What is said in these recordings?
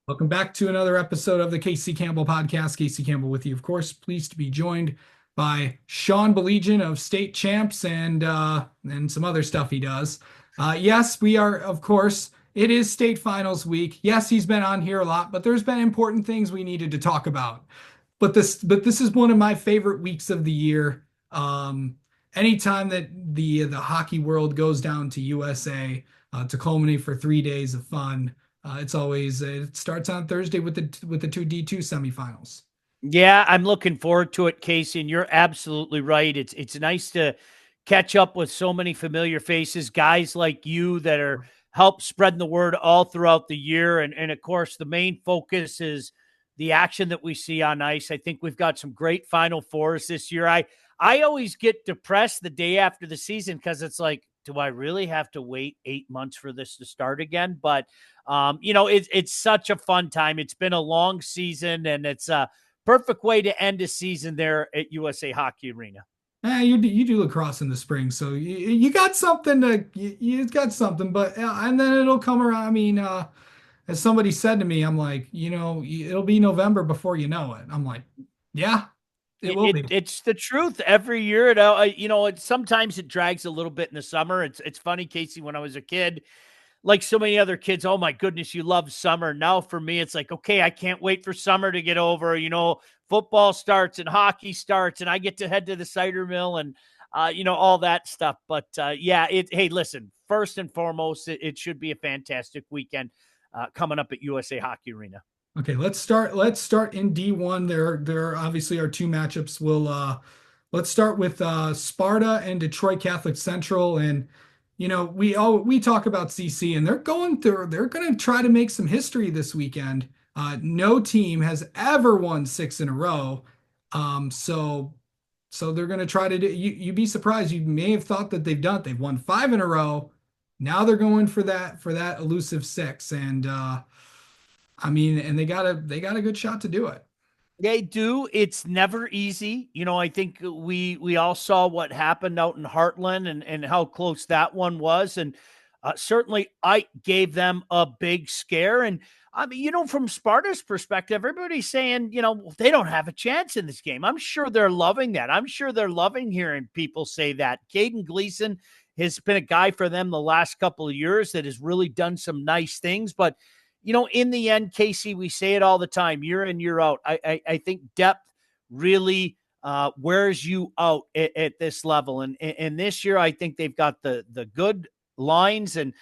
Welcome back to another episode of the Casey Campbell podcast. Casey Campbell with you, of course. Pleased to be joined by Sean Baligian of State Champs and some other stuff he does. Yes, we are, of course. It is state finals week. Yes, he's been on here a lot, but there's been important things we needed to talk about. But this is one of my favorite weeks of the year. Anytime that the hockey world goes down to USA to culminate for 3 days of fun. It starts on Thursday with the two D2 semifinals. Yeah, I'm looking forward to it, Casey, and you're absolutely right. It's nice to catch up with so many familiar faces, guys like you that are help spreading the word all throughout the year. And of course, the main focus is the action that we see on ice. I think we've got some great Final Fours this year. I always get depressed the day after the season because it's like, do I really have to wait 8 months for this to start again? But it's such a fun time. It's been a long season, and it's a perfect way to end a season there at USA Hockey Arena. You do lacrosse in the spring, so you got something you got something, but and then it'll come around. I mean, as somebody said to me, I'm like, it'll be November before you know it. I'm like, yeah, it will be. It's the truth. Every year, sometimes it drags a little bit in the summer. It's funny, Casey. When I was a kid, like so many other kids, oh my goodness, you love summer. Now for me, it's like, okay, I can't wait for summer to get over. Football starts and hockey starts, and I get to head to the cider mill and all that stuff. But hey, listen, first and foremost, it should be a fantastic weekend coming up at USA Hockey Arena. Okay, let's start in D1. There obviously are two matchups. Let's start with Sparta and Detroit Catholic Central. And we talk about CC, and they're going to try to make some history this weekend. No team has ever won 6 in a row. So they're going to try to do. You'd be surprised. You may have thought that they've done it. They've won 5 in a row. Now they're going for that elusive 6. And and they got a good shot to do it. They do. It's never easy. I think we all saw what happened out in Heartland and how close that one was. And certainly I gave them a big scare. And I mean, from Sparta's perspective, everybody's saying, they don't have a chance in this game. I'm sure they're loving that. I'm sure they're loving hearing people say that. Caden Gleason has been a guy for them the last couple of years that has really done some nice things. But in the end, Casey, we say it all the time, year in, year out. I think depth really wears you out at this level. And this year, I think they've got the good lines. And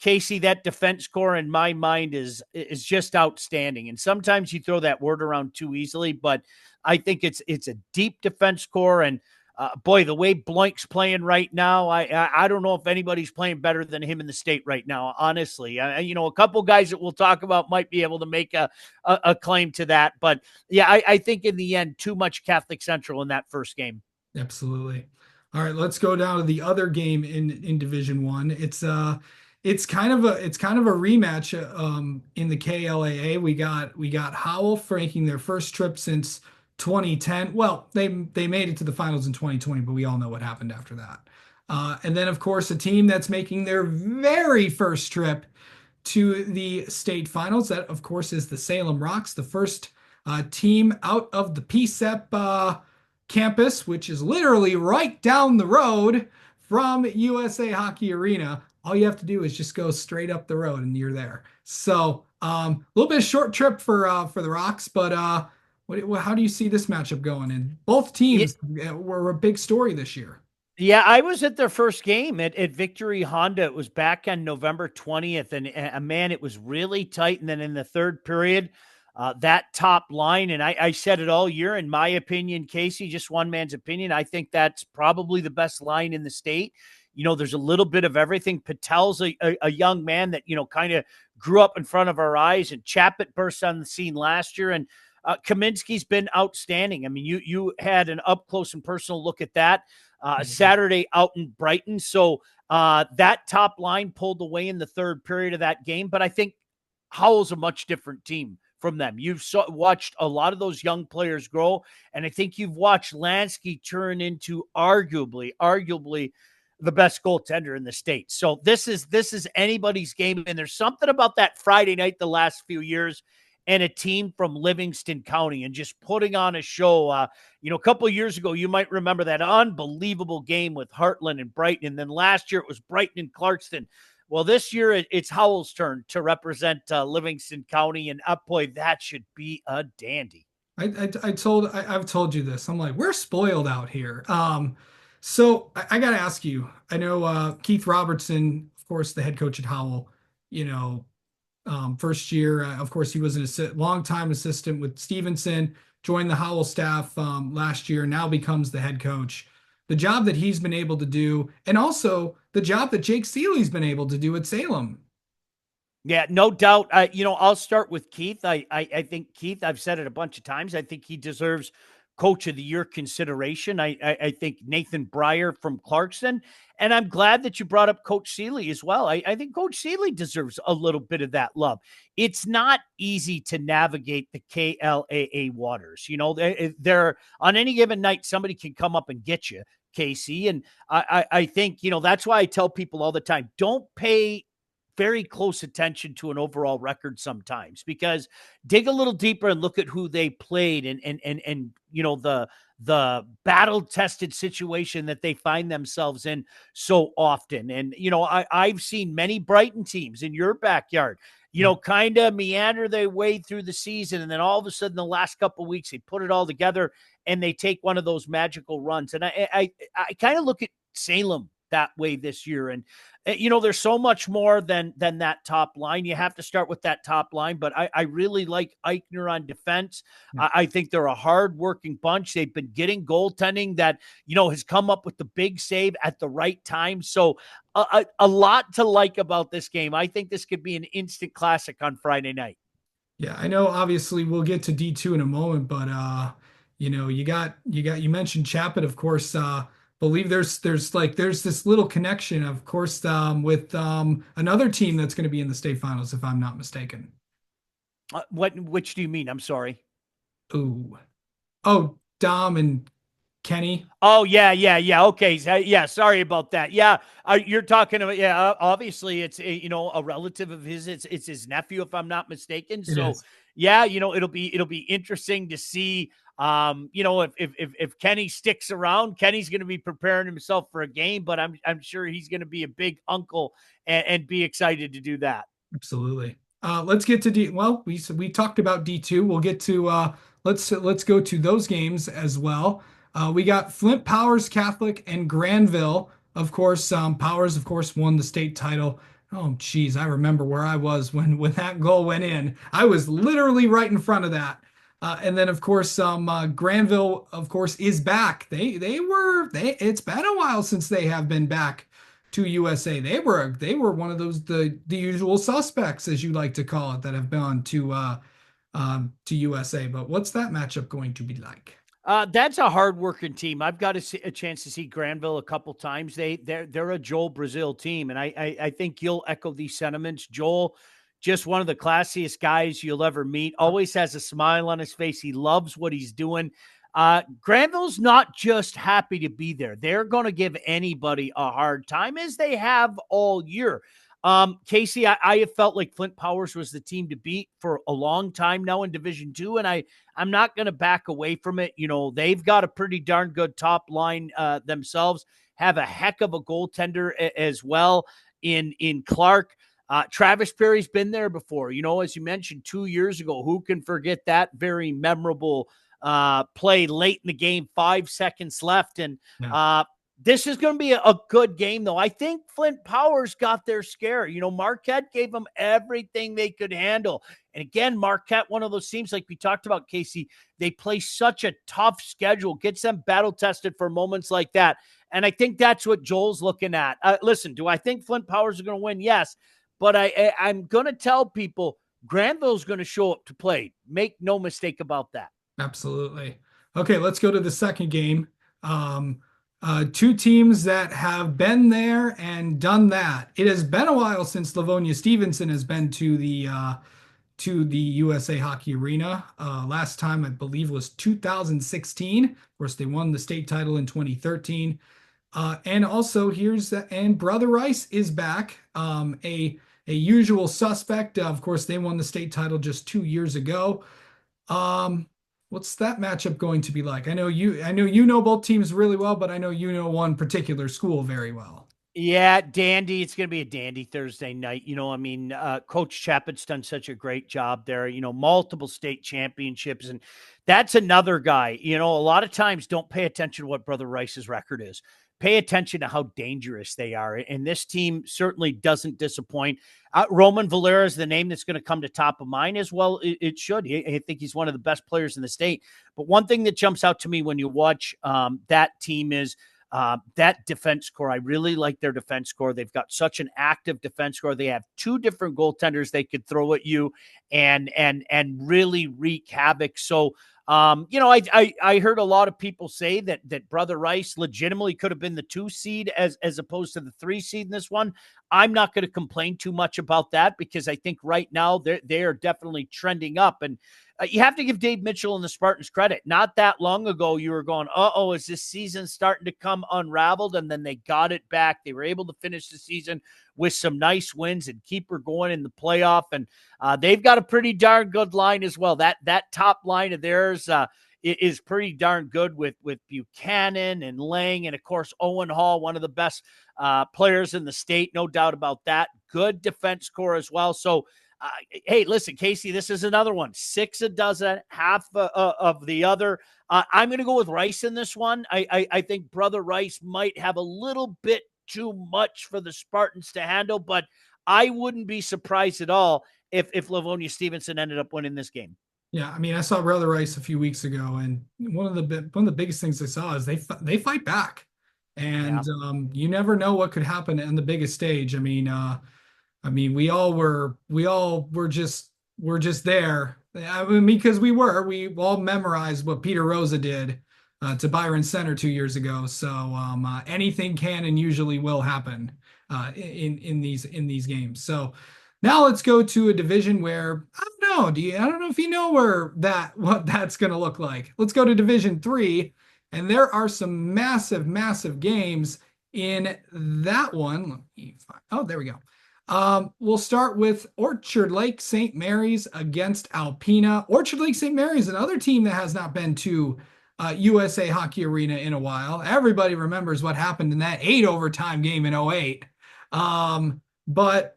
Casey, that defense core in my mind is just outstanding. And sometimes you throw that word around too easily, but I think it's a deep defense core. And boy, the way Bloink's playing right now, I don't know if anybody's playing better than him in the state right now, honestly. A couple guys that we'll talk about might be able to make a claim to that. But, yeah, I think in the end, too much Catholic Central in that first game. Absolutely. All right, let's go down to the other game in Division One. It's kind of a rematch in the KLAA. We got Howell making their first trip since 2010. Well, they made it to the finals in 2020, but we all know what happened after that. And then, of course, a team that's making their very first trip to the state finals. That, of course, is the Salem Rocks, the first team out of the PSEP campus, which is literally right down the road from USA Hockey Arena. All you have to do is just go straight up the road, and you're there. So, a little bit of short trip for the Rocks, but how do you see this matchup going? And both teams were a big story this year. Yeah, I was at their first game at Victory Honda. It was back on November 20th, and man, it was really tight. And then in the third period, that top line, and I said it all year, in my opinion, Casey, just one man's opinion, I think that's probably the best line in the state. There's a little bit of everything. Patel's a young man that, kind of grew up in front of our eyes, and Chaput burst on the scene last year, and Kaminsky's been outstanding. I mean, you had an up close and personal look at that Saturday out in Brighton. So that top line pulled away in the third period of that game. But I think Howell's a much different team from them. You've watched a lot of those young players grow. And I think you've watched Lansky turn into arguably the best goaltender in the state. So this is anybody's game. And there's something about that Friday night the last few years and a team from Livingston County and just putting on a show. A couple of years ago, you might remember that unbelievable game with Heartland and Brighton. And then last year it was Brighton and Clarkston. Well, this year it's Howell's turn to represent Livingston County, and boy, that should be a dandy. I've told you this. I'm like, we're spoiled out here. So I got to ask you. I know Keith Robertson, of course, the head coach at Howell. You know, first year, of course, he was long-time assistant with Stevenson. Joined the Howell staff last year. Now becomes the head coach. The job that he's been able to do, and also the job that Jake Seeley's been able to do at Salem. Yeah, no doubt. I'll start with Keith. I think Keith, I've said it a bunch of times, I think he deserves Coach of the Year consideration. I think Nathan Breyer from Clarkson, and I'm glad that you brought up Coach Seeley as well. I think Coach Seeley deserves a little bit of that love. It's not easy to navigate the KLAA waters. They're on any given night, somebody can come up and get you, Casey. And I think, that's why I tell people all the time, don't pay very close attention to an overall record sometimes, because dig a little deeper and look at who they played and the battle tested situation that they find themselves in so often. And I've seen many Brighton teams in your backyard kind of meander their way through the season, and then all of a sudden the last couple of weeks they put it all together and they take one of those magical runs. And I kind of look at Salem that way this year. And there's so much more than that top line. You have to start with that top line, but I really like Eichner on defense. Yeah. I think they're a hard-working bunch. They've been getting goaltending that has come up with the big save at the right time. So a lot to like about this game. I think this could be an instant classic on Friday night. Yeah, I know obviously we'll get to D2 in a moment, but you mentioned Chaput, of course. Believe there's this little connection, of course, with another team that's going to be in the state finals, if I'm not mistaken. Which do you mean? I'm sorry. Ooh. Oh, Dom and Kenny. Oh, yeah. Okay. Yeah. Sorry about that. Yeah. You're talking about, obviously it's a relative of his. It's his nephew, if I'm not mistaken. So yeah, it'll be interesting to see, if Kenny sticks around. Kenny's going to be preparing himself for a game, but I'm sure he's going to be a big uncle and be excited to do that. Absolutely. Let's get to D. Well, we talked about D2. We'll get to let's go to those games as well. We got Flint Powers Catholic and Granville. Of course, Powers, of course, won the state title. Oh, geez, I remember where I was when that goal went in. I was literally right in front of that. And then, of course, Granville, of course, is back. It's been a while since they have been back to USA. They were one of those the usual suspects, as you like to call it, that have gone to USA. But what's that matchup going to be like? That's a hard-working team. I've got a chance to see Granville a couple times. They're a Joel Brazil team, and I think you'll echo these sentiments. Joel, just one of the classiest guys you'll ever meet. Always has a smile on his face. He loves what he's doing. Granville's not just happy to be there. They're going to give anybody a hard time, as they have all year. Casey, I have felt like Flint Powers was the team to beat for a long time now in Division II, and I'm not going to back away from it. They've got a pretty darn good top line themselves, have a heck of a goaltender as well in Clark. Travis Perry's been there before, as you mentioned 2 years ago. Who can forget that very memorable play late in the game, 5 seconds left. And this is going to be a good game, though. I think Flint Powers got their scare. Marquette gave them everything they could handle. And again, Marquette, one of those teams like we talked about, Casey, they play such a tough schedule, gets them battle tested for moments like that. And I think that's what Joel's looking at. Listen, do I think Flint Powers are going to win? Yes. But I'm going to tell people Granville's going to show up to play. Make no mistake about that. Absolutely. Okay, let's go to the second game. Two teams that have been there and done that. It has been a while since Livonia Stevenson has been to the USA Hockey Arena. Last time I believe was 2016. Of course, they won the state title in 2013. And also and Brother Rice is back. A usual suspect. Of course, they won the state title just 2 years ago. Um, what's that matchup going to be like? I know you know both teams really well, but I know you know one particular school very well. Yeah, dandy. It's going to be a dandy Thursday night. I mean, Coach Chappett's done such a great job there, multiple state championships. And that's another guy, a lot of times don't pay attention to what Brother Rice's record is. Pay attention to how dangerous they are. And this team certainly doesn't disappoint. Roman Valera is the name that's going to come to top of mind as well. It should. I think he's one of the best players in the state. But one thing that jumps out to me when you watch that team is that defense core. I really like their defense core. They've got such an active defense core. They have two different goaltenders they could throw at you and really wreak havoc. So, I heard a lot of people say that Brother Rice legitimately could have been the 2 seed as opposed to the 3 seed in this one. I'm not going to complain too much about that because I think right now they are definitely trending up. And you have to give Dave Mitchell and the Spartans credit. Not that long ago, you were going, uh-oh, is this season starting to come unraveled? And then they got it back. They were able to finish the season with some nice wins and keep her going in the playoff. And they've got a pretty darn good line as well. That top line of theirs is pretty darn good with Buchanan and Lang. And, of course, Owen Hall, one of the best players in the state, no doubt about that. Good defense core as well. Hey, listen, Casey, this is another one. 6 a dozen, half of the other. I'm going to go with Rice in this one. I think Brother Rice might have a little bit too much for the Spartans to handle, but I wouldn't be surprised at all if Livonia Stevenson ended up winning this game. Yeah, I mean, I saw Brother Rice a few weeks ago, and one of the biggest things I saw is they fight back, Yeah. and you never know what could happen on the biggest stage. I mean, we all were just there. I mean, because we all memorized what Peter Rosa did to Byron Center 2 years ago. So anything can and usually will happen in these games. So now let's go to a division where I don't know. I don't know if you know what that's going to look like. Let's go to Division 3, and there are some massive games in that one. Let me find, oh, there we go. We'll start with Orchard Lake St. Mary's against Alpena. Orchard Lake St. Mary's, another team that has not been to USA Hockey Arena in a while. Everybody remembers what happened in that 8 overtime game in '08. But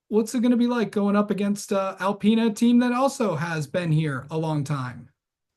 what's it going to be like going up against Alpena, a team that also has been here a long time?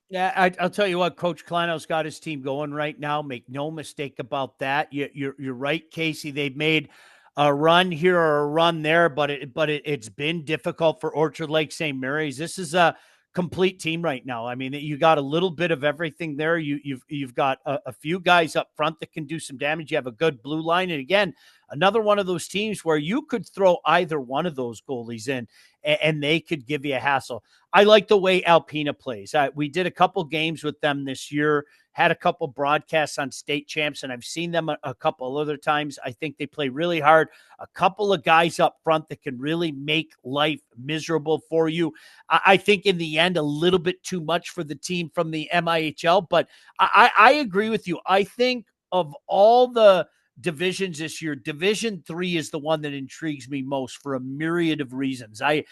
Yeah, I'll tell you what, Coach Kleino's got his team going right now. Make no mistake about that. You're right, Casey. They've made a run here or a run there, but it's been difficult for Orchard Lake St. Mary's. This is a complete team right now. I mean, you got a little bit of everything there. You've got a few guys up front that can do some damage. You have a good blue line, and again, another one of those teams where you could throw either one of those goalies in, and they could give you a hassle. I like the way Alpena plays. We did a couple games with them this year. Had a couple broadcasts on state champs, and I've seen them a couple other times. I think they play really hard. A couple of guys up front that can really make life miserable for you. I think in the end, a little bit too much for the team from the MIHL, but I agree with you. I think of all the divisions this year, Division 3 is the one that intrigues me most for a myriad of reasons. I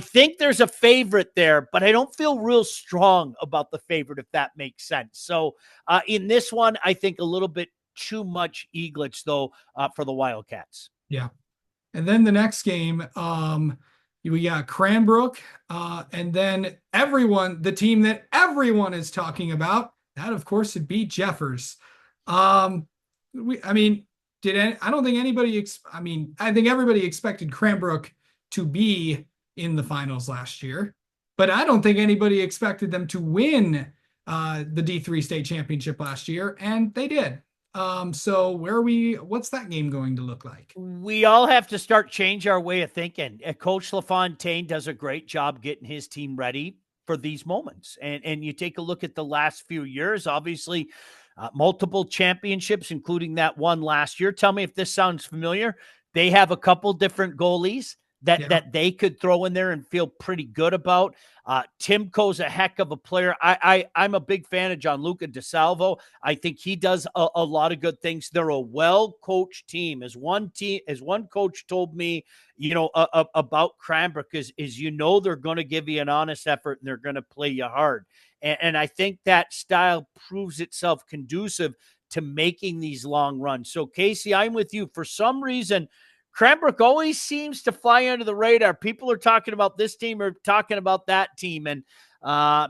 think there's a favorite there, but I don't feel real strong about the favorite, if that makes sense. So in this one, I think a little bit too much Eaglets, though, for the Wildcats. Yeah. And then the next game, we got Cranbrook, and then the team that everyone is talking about, that of course would be Jeffers. I mean, I don't think anybody, I think everybody expected Cranbrook to be in the finals last year, but I don't think anybody expected them to win the D3 state championship last year, and they did. So what's that game going to look like? We all have to start change our way of thinking. Coach LaFontaine does a great job getting his team ready for these moments. And you take a look at the last few years, obviously, multiple championships, including that one last year. Tell me if this sounds familiar. They have a couple different goalies. that Yeah. that they could throw in there and feel pretty good about. Timko's a heck of a player. I'm a big fan of Gianluca DeSalvo. I think he does a lot of good things. They're a well-coached team. As one coach told me, about Cranbrook is they're going to give you an honest effort and they're going to play you hard. And I think that style proves itself conducive to making these long runs. So, Casey, I'm with you. For some reason, Cranbrook always seems to fly under the radar. People are talking about this team or talking about that team. And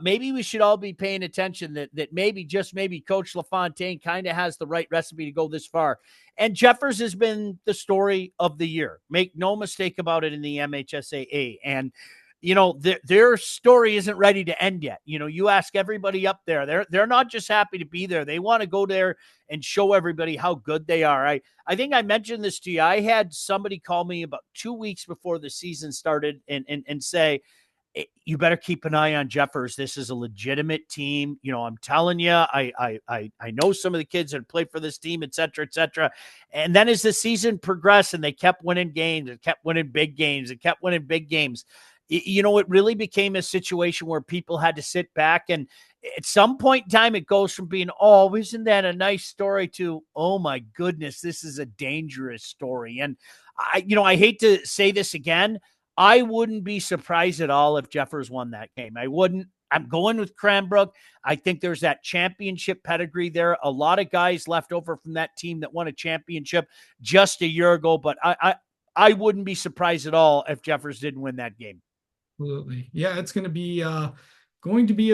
maybe we should all be paying attention that maybe, just maybe, Coach LaFontaine kind of has the right recipe to go this far. And Jeffers has been the story of the year. Make no mistake about it in the MHSAA. And their story isn't ready to end yet. You ask everybody up there, they're not just happy to be there. They want to go there and show everybody how good they are. I think I mentioned this to you. I had somebody call me about 2 weeks before the season started and say, you better keep an eye on Jeffers. This is a legitimate team. I'm telling you, I know some of the kids that played for this team, et cetera, et cetera. And then as the season progressed and they kept winning games and kept winning big games and kept winning big games, it really became a situation where people had to sit back, and at some point in time, it goes from being, oh, isn't that a nice story, to, oh my goodness, this is a dangerous story. And I hate to say this again, I wouldn't be surprised at all if Jeffers won that game. I wouldn't. I'm going with Cranbrook. I think there's that championship pedigree there. A lot of guys left over from that team that won a championship just a year ago, but I wouldn't be surprised at all if Jeffers didn't win that game. Absolutely. Yeah, it's going to be a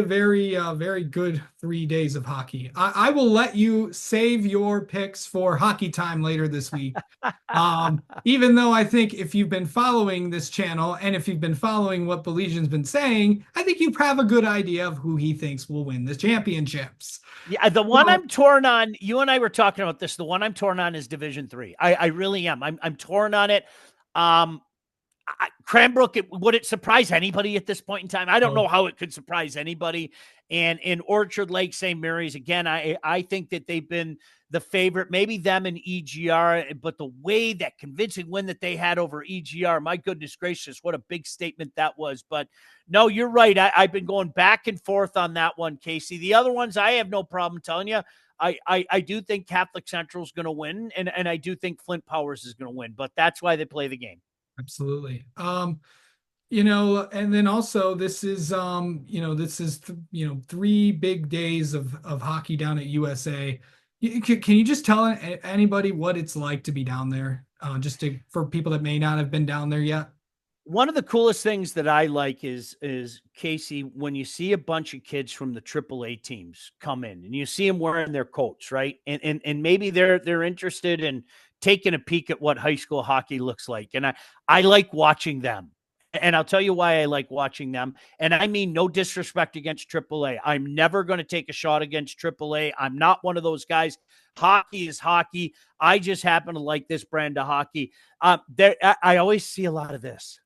very good 3 days of hockey. I will let you save your picks for hockey time later this week. Even though I think if you've been following this channel and if you've been following what Baligian's been saying, I think you have a good idea of who he thinks will win the championships. Yeah, the one So, I'm torn on, you and I were talking about this. The one I'm torn on is Division 3. I really am. I'm torn on it. Cranbrook, would it surprise anybody at this point in time? I don't know how it could surprise anybody. And in Orchard Lake, St. Mary's, again, I think that they've been the favorite, maybe them and EGR, but the way, that convincing win that they had over EGR, my goodness gracious, what a big statement that was. But no, you're right. I've been going back and forth on that one, Casey. The other ones, I have no problem telling you. I do think Catholic Central is going to win, and I do think Flint Powers is going to win, but that's why they play the game. absolutely. And then also this is 3 big days of hockey down at USA. Can you just tell anybody what it's like to be down there? For people that may not have been down there yet. One of the coolest things that I like is Casey, when you see a bunch of kids from the AAA teams come in and you see them wearing their coats, right? And maybe they're interested in taking a peek at what high school hockey looks like. And I like watching them. And I'll tell you why I like watching them. And I mean, no disrespect against AAA. I'm never going to take a shot against AAA. I'm not one of those guys. Hockey is hockey. I just happen to like this brand of hockey. I always see a lot of this,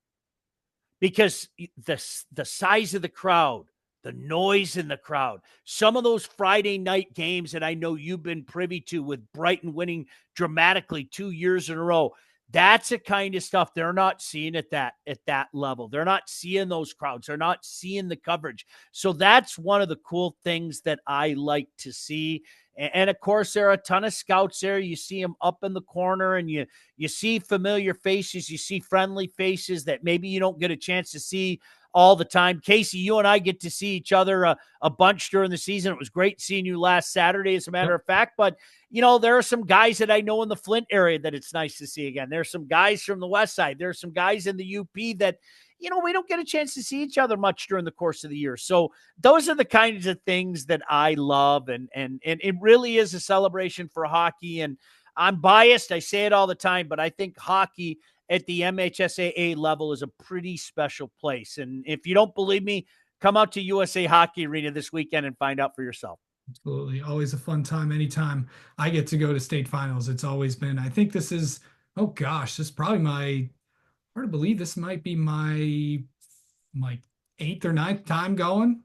because the size of the crowd, the noise in the crowd, some of those Friday night games that I know you've been privy to, with Brighton winning dramatically 2 years in a row, that's the kind of stuff they're not seeing at that level. They're not seeing those crowds. They're not seeing the coverage. So that's one of the cool things that I like to see. And of course, there are a ton of scouts there. You see them up in the corner, and you see familiar faces. You see friendly faces that maybe you don't get a chance to see all the time. Casey, you and I get to see each other a bunch during the season. It was great seeing you last Saturday, as a matter of fact. But, there are some guys that I know in the Flint area that it's nice to see again. There's some guys from the West Side. There's some guys in the UP that, we don't get a chance to see each other much during the course of the year. So those are the kinds of things that I love. And it really is a celebration for hockey. And I'm biased. I say it all the time, but I think hockey at the MHSAA level is a pretty special place. And if you don't believe me, come out to USA Hockey Arena this weekend and find out for yourself. Absolutely. Always a fun time. Anytime I get to go to state finals, it's always been, I think this is, oh gosh, this is probably hard to believe this might be my 8th or 9th time going.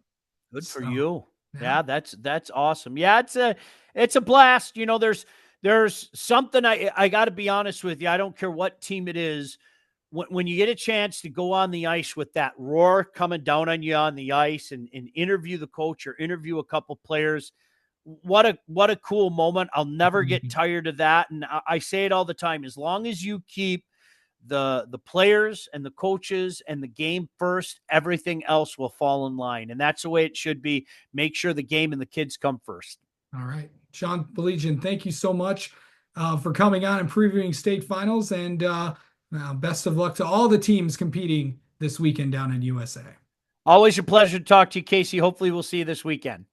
Good for you. Yeah, that's awesome. Yeah, it's a blast. There's something I got to be honest with you. I don't care what team it is. when you get a chance to go on the ice with that roar coming down on you on the ice and interview the coach or interview a couple players, what a cool moment. I'll never get tired of that. And I say it all the time, as long as you keep the players and the coaches and the game first, everything else will fall in line. And that's the way it should be. Make sure the game and the kids come first. All right. Sean Baligian, thank you so much for coming on and previewing state finals. And best of luck to all the teams competing this weekend down in USA. Always a pleasure to talk to you, Casey. Hopefully we'll see you this weekend.